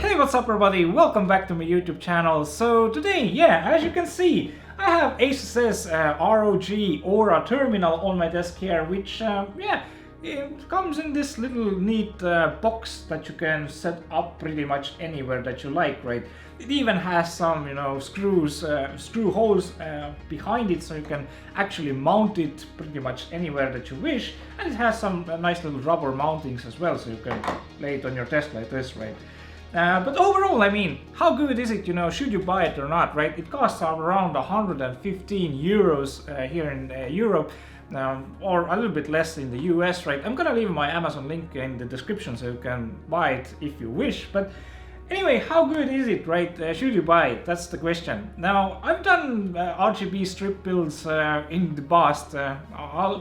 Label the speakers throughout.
Speaker 1: Hey, what's up everybody? Welcome back to my YouTube channel. So today, as you can see, I have ASUS ROG Aura terminal on my desk here, which it comes in this little neat box that you can set up pretty much anywhere that you like, right? It even has some, screw holes behind it, so you can actually mount it pretty much anywhere that you wish. And it has some nice little rubber mountings as well, so you can lay it on your desk like this, right? But overall, I mean, how good is it, should you buy it or not, right? It costs around 115 euros here in Europe, or a little bit less in the US, right? I'm gonna leave my Amazon link in the description so you can buy it if you wish. But anyway, how good is it, right? Should you buy it? That's the question. Now, I've done RGB strip builds in the past,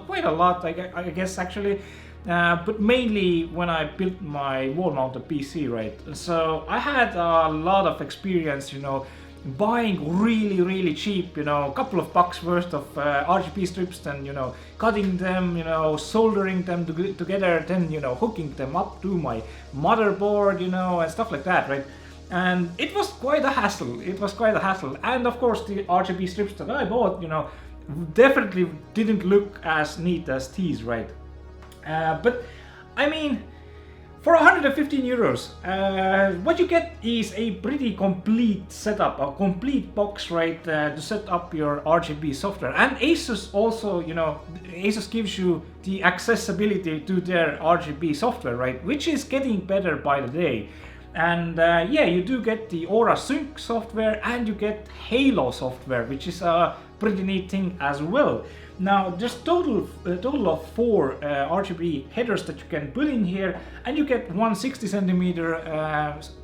Speaker 1: quite a lot, I guess, actually. But mainly when I built my wall-mounted PC, right? So I had a lot of experience, buying really cheap, a couple of bucks worth of RGB strips, then, cutting them, soldering them together, then, hooking them up to my motherboard, and stuff like that, right? And it was quite a hassle. And of course, the RGB strips that I bought, definitely didn't look as neat as these, right? But I mean, for 115 euros, what you get is a pretty complete setup, a complete box, right, to set up your RGB software. And ASUS also, ASUS gives you the accessibility to their RGB software, right, which is getting better by the day. And you do get the Aura Sync software and you get Halo software, which is a pretty neat thing as well. Now, there's a total of 4 RGB headers that you can put in here, and you get one 60 centimeter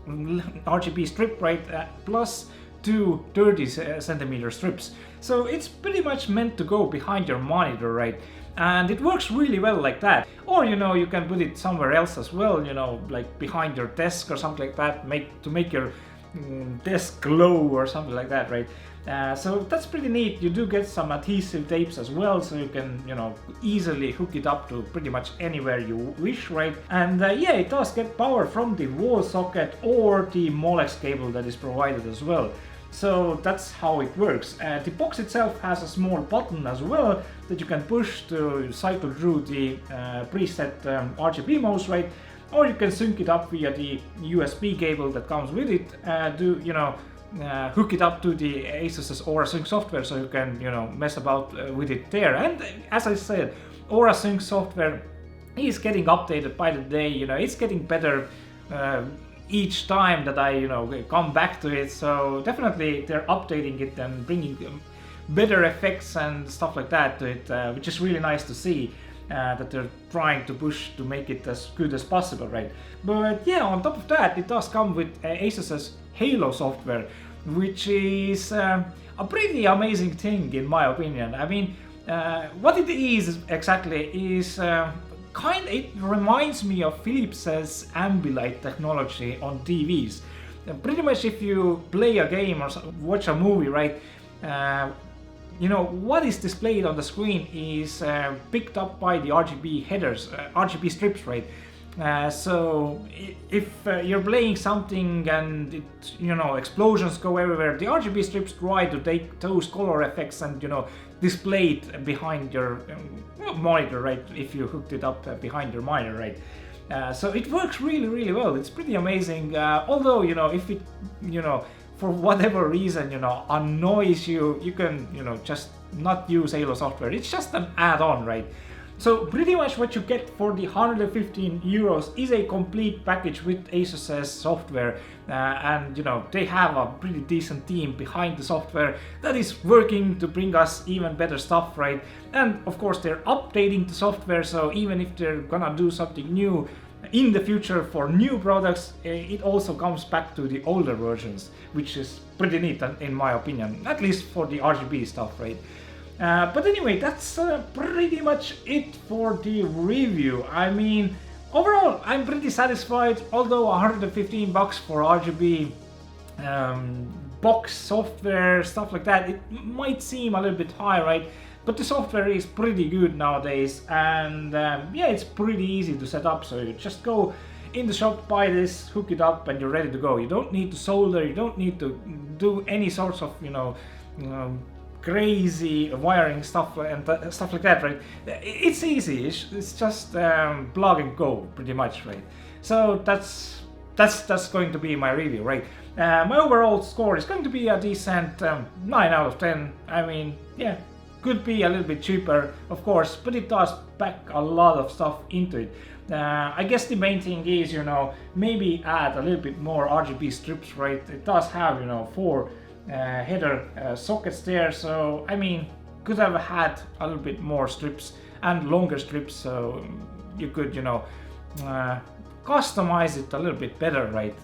Speaker 1: RGB strip, right, plus 2 30 centimeter strips. So it's pretty much meant to go behind your monitor, right? And it works really well like that. Or, you can put it somewhere else as well, like behind your desk or something like that, to make your desk glow or something like that, right? So that's pretty neat. You do get some adhesive tapes as well, so you can, easily hook it up to pretty much anywhere you wish, right? And it does get power from the wall socket or the Molex cable that is provided as well. So that's how it works. The box itself has a small button as well that you can push to cycle through the preset RGB modes, right? Or you can sync it up via the USB cable that comes with it hook it up to the ASUS Aura Sync software, so you can, mess about with it there. And as I said, Aura Sync software is getting updated by the day. It's getting better each time that I, come back to it. So definitely they're updating it and bringing better effects and stuff like that to it, which is really nice to see. That they're trying to push to make it as good as possible, right? But on top of that, it does come with ASUS's Halo software, which is a pretty amazing thing in my opinion. I mean, what it is exactly is it reminds me of Philips's Ambilight technology on TVs. Pretty much if you play a game or watch a movie, right? What is displayed on the screen is picked up by the RGB headers, RGB strips, right? So if you're playing something and explosions go everywhere, the RGB strips try to take those color effects and display it behind your monitor, right? If you hooked it up behind your monitor, right? So it works really well. It's pretty amazing. Although if it for whatever reason, annoys you, you can, just not use Halo software. It's just an add-on, right? So pretty much what you get for the 115 euros is a complete package with ASUS's software. And, they have a pretty decent team behind the software that is working to bring us even better stuff, right? And of course, they're updating the software. So even if they're gonna do something new in the future for new products, it also comes back to the older versions, which is pretty neat in my opinion, at least for the RGB stuff, right? But anyway, that's pretty much it for the review. I mean, overall, I'm pretty satisfied, although 115 bucks for RGB box software, stuff like that, it might seem a little bit high, right? But the software is pretty good nowadays, and it's pretty easy to set up. So you just go in the shop, buy this, hook it up, and you're ready to go. You don't need to solder, you don't need to do any sorts of, crazy wiring stuff and stuff like that, right? It's easy. It's just plug and go, pretty much, right? So that's going to be my review, right? My overall score is going to be a decent 9 out of 10. I mean, yeah, could be a little bit cheaper, of course, but it does pack a lot of stuff into it. I guess the main thing is, maybe add a little bit more RGB strips, right? It does have, 4 header sockets there, so I mean, could have had a little bit more strips and longer strips, so you could, customize it a little bit better, right?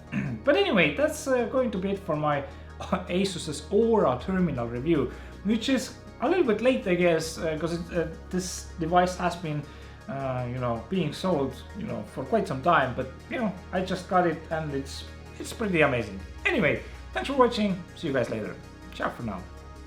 Speaker 1: But anyway, that's going to be it for my ASUS's Aura terminal review, which is a little bit late, I guess, because this device has been being sold, for quite some time, but I just got it and it's pretty amazing. Anyway, thanks for watching. See you guys later. Ciao for now.